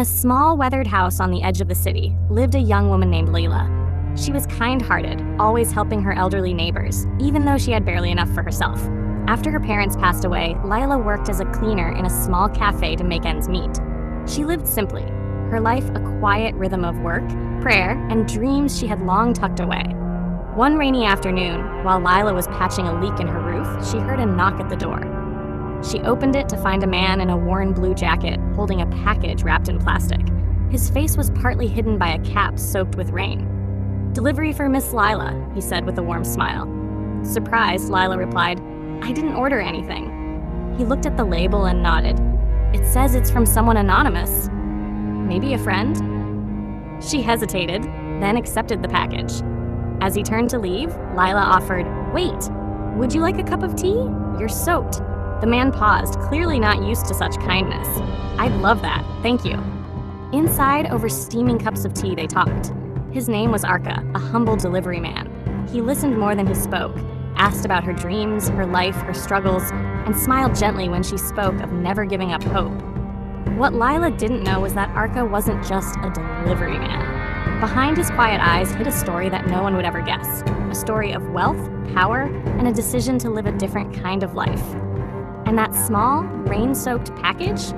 a small, weathered house on the edge of the city lived a young woman named Lila. She was kind-hearted, always helping her elderly neighbors, even though she had barely enough for herself. After her parents passed away, Lila worked as a cleaner in a small cafe to make ends meet. She lived simply, her life a quiet rhythm of work, prayer, and dreams she had long tucked away. One rainy afternoon, while Lila was patching a leak in her roof, she heard a knock at the door. She opened it to find a man in a worn blue jacket holding a package wrapped in plastic. His face was partly hidden by a cap soaked with rain. "Delivery for Miss Lila," he said with a warm smile. Surprised, Lila replied, "I didn't order anything." He looked at the label and nodded. "It says it's from someone anonymous. Maybe a friend?" She hesitated, then accepted the package. As he turned to leave, Lila offered, "Wait, would you like a cup of tea? You're soaked." The man paused, clearly not used to such kindness. "I'd love that, thank you." Inside, over steaming cups of tea, they talked. His name was Arka, a humble delivery man. He listened more than he spoke, asked about her dreams, her life, her struggles, and smiled gently when she spoke of never giving up hope. What Lila didn't know was that Arka wasn't just a delivery man. Behind his quiet eyes hid a story that no one would ever guess, a story of wealth, power, and a decision to live a different kind of life. And that small, rain-soaked package?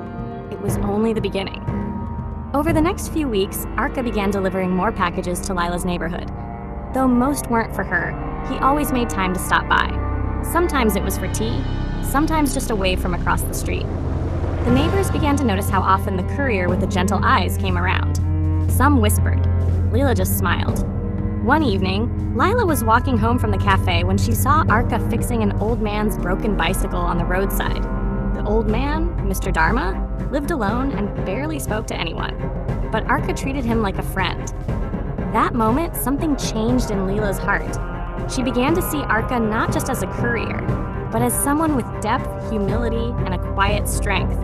It was only the beginning. Over the next few weeks, Arka began delivering more packages to Lila's neighborhood. Though most weren't for her, he always made time to stop by. Sometimes it was for tea, sometimes just a wave from across the street. The neighbors began to notice how often the courier with the gentle eyes came around. Some whispered. Lila just smiled. One evening, Lila was walking home from the cafe when she saw Arka fixing an old man's broken bicycle on the roadside. The old man, Mr. Dharma, lived alone and barely spoke to anyone. But Arka treated him like a friend. That moment, something changed in Lila's heart. She began to see Arka not just as a courier, but as someone with depth, humility, and a quiet strength.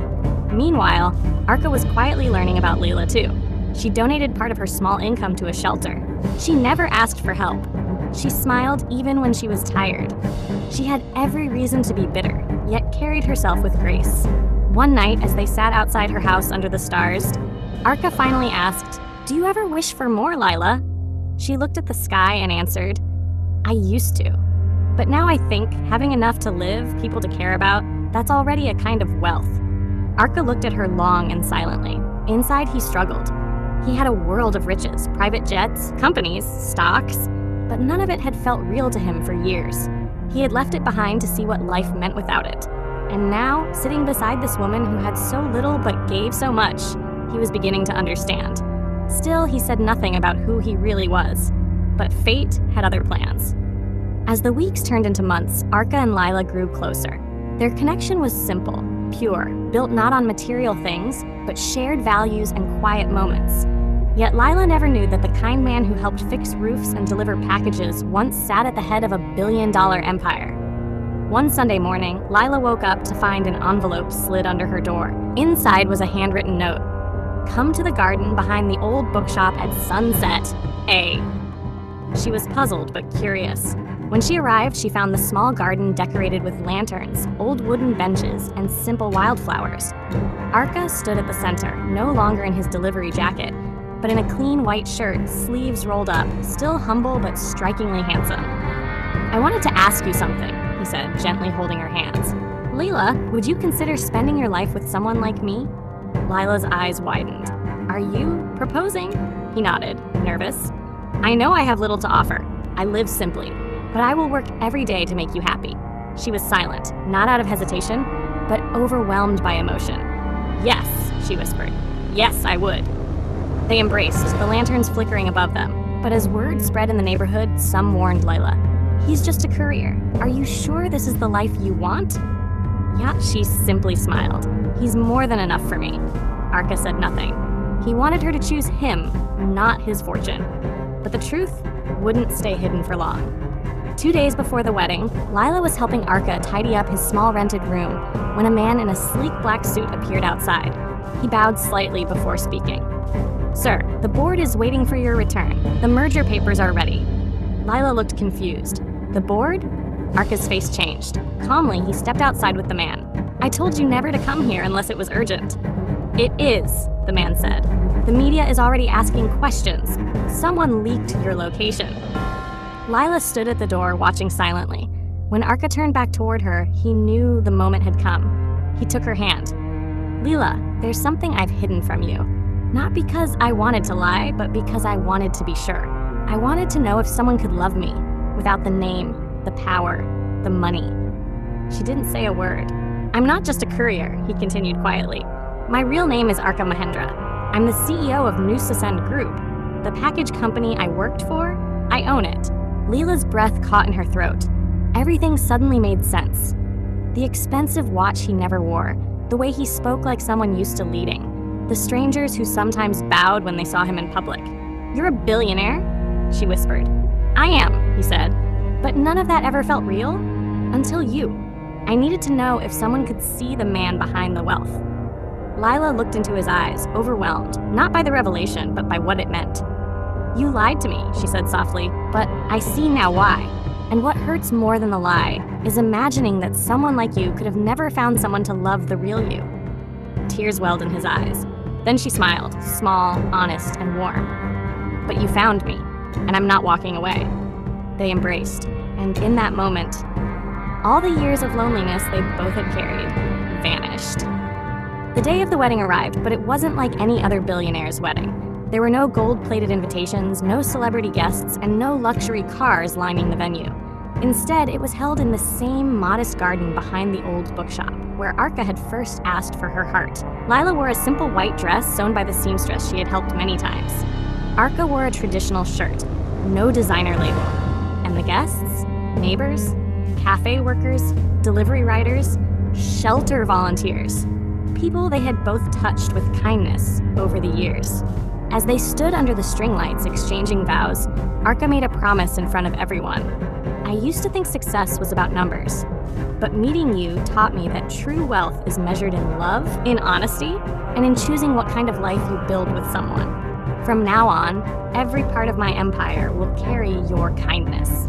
Meanwhile, Arka was quietly learning about Lila too. She donated part of her small income to a shelter. She never asked for help. She smiled even when she was tired. She had every reason to be bitter, yet carried herself with grace. One night, as they sat outside her house under the stars, Arka finally asked, "Do you ever wish for more, Lila?" She looked at the sky and answered, "I used to. But now I think having enough to live, people to care about, that's already a kind of wealth." Arka looked at her long and silently. Inside, he struggled. He had a world of riches, private jets, companies, stocks, but none of it had felt real to him for years. He had left it behind to see what life meant without it. And now, sitting beside this woman who had so little but gave so much, he was beginning to understand. Still, he said nothing about who he really was. But fate had other plans. As the weeks turned into months, Arka and Lila grew closer. Their connection was simple, pure, built not on material things, but shared values and quiet moments. Yet Lila never knew that the kind man who helped fix roofs and deliver packages once sat at the head of a billion-dollar empire. One Sunday morning, Lila woke up to find an envelope slid under her door. Inside was a handwritten note. "Come to the garden behind the old bookshop at sunset, A." She was puzzled but curious. When she arrived, she found the small garden decorated with lanterns, old wooden benches, and simple wildflowers. Arka stood at the center, no longer in his delivery jacket, but in a clean white shirt, sleeves rolled up, still humble but strikingly handsome. "I wanted to ask you something," he said, gently holding her hands. "Lila, would you consider spending your life with someone like me?" Lila's eyes widened. "Are you proposing?" He nodded, nervous. "I know I have little to offer. I live simply. But I will work every day to make you happy." She was silent, not out of hesitation, but overwhelmed by emotion. "Yes," she whispered. "Yes, I would." They embraced, the lanterns flickering above them. But as word spread in the neighborhood, some warned Lila. "He's just a courier. Are you sure this is the life you want?" Yeah, she simply smiled. "He's more than enough for me." Arka said nothing. He wanted her to choose him, not his fortune. But the truth wouldn't stay hidden for long. 2 days before the wedding, Lila was helping Arka tidy up his small rented room when a man in a sleek black suit appeared outside. He bowed slightly before speaking. "Sir, the board is waiting for your return. The merger papers are ready." Lila looked confused. "The board?" Arka's face changed. Calmly, he stepped outside with the man. "I told you never to come here unless it was urgent." "It is," the man said. "The media is already asking questions. Someone leaked your location." Lila stood at the door, watching silently. When Arka turned back toward her, he knew the moment had come. He took her hand. "Lila, there's something I've hidden from you. Not because I wanted to lie, but because I wanted to be sure. I wanted to know if someone could love me, without the name, the power, the money." She didn't say a word. "I'm not just a courier," he continued quietly. "My real name is Arka Mahendra. I'm the CEO of Nusasend Group. The package company I worked for, I own it." Lila's breath caught in her throat. Everything suddenly made sense. The expensive watch he never wore, the way he spoke like someone used to leading, the strangers who sometimes bowed when they saw him in public. "You're a billionaire?" she whispered. "I am," he said. "But none of that ever felt real? Until you. I needed to know if someone could see the man behind the wealth." Lila looked into his eyes, overwhelmed, not by the revelation, but by what it meant. "You lied to me," she said softly, "but I see now why. And what hurts more than the lie is imagining that someone like you could have never found someone to love the real you." Tears welled in his eyes. Then she smiled, small, honest, and warm. "But you found me, and I'm not walking away." They embraced, and in that moment, all the years of loneliness they both had carried vanished. The day of the wedding arrived, but it wasn't like any other billionaire's wedding. There were no gold-plated invitations, no celebrity guests, and no luxury cars lining the venue. Instead, it was held in the same modest garden behind the old bookshop, where Arka had first asked for her heart. Lila wore a simple white dress sewn by the seamstress she had helped many times. Arka wore a traditional shirt, no designer label. And the guests? Neighbors? Cafe workers? Delivery riders? Shelter volunteers? People they had both touched with kindness over the years. As they stood under the string lights exchanging vows, Arka made a promise in front of everyone. "I used to think success was about numbers, but meeting you taught me that true wealth is measured in love, in honesty, and in choosing what kind of life you build with someone. From now on, every part of my empire will carry your kindness."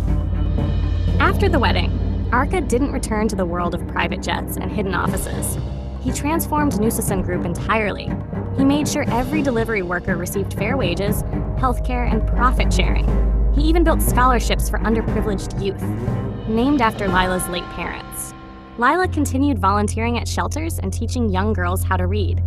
After the wedding, Arka didn't return to the world of private jets and hidden offices. He transformed Nusasend Group entirely. He made sure every delivery worker received fair wages, healthcare, and profit sharing. He even built scholarships for underprivileged youth, named after Lila's late parents. Lila continued volunteering at shelters and teaching young girls how to read.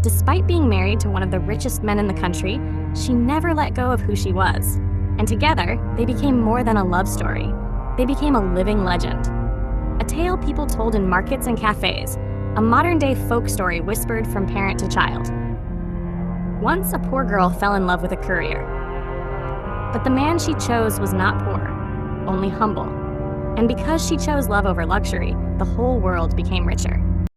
Despite being married to one of the richest men in the country, she never let go of who she was. And together, they became more than a love story. They became a living legend. A tale people told in markets and cafes, a modern-day folk story whispered from parent to child. Once a poor girl fell in love with a courier. But the man she chose was not poor, only humble. And because she chose love over luxury, the whole world became richer.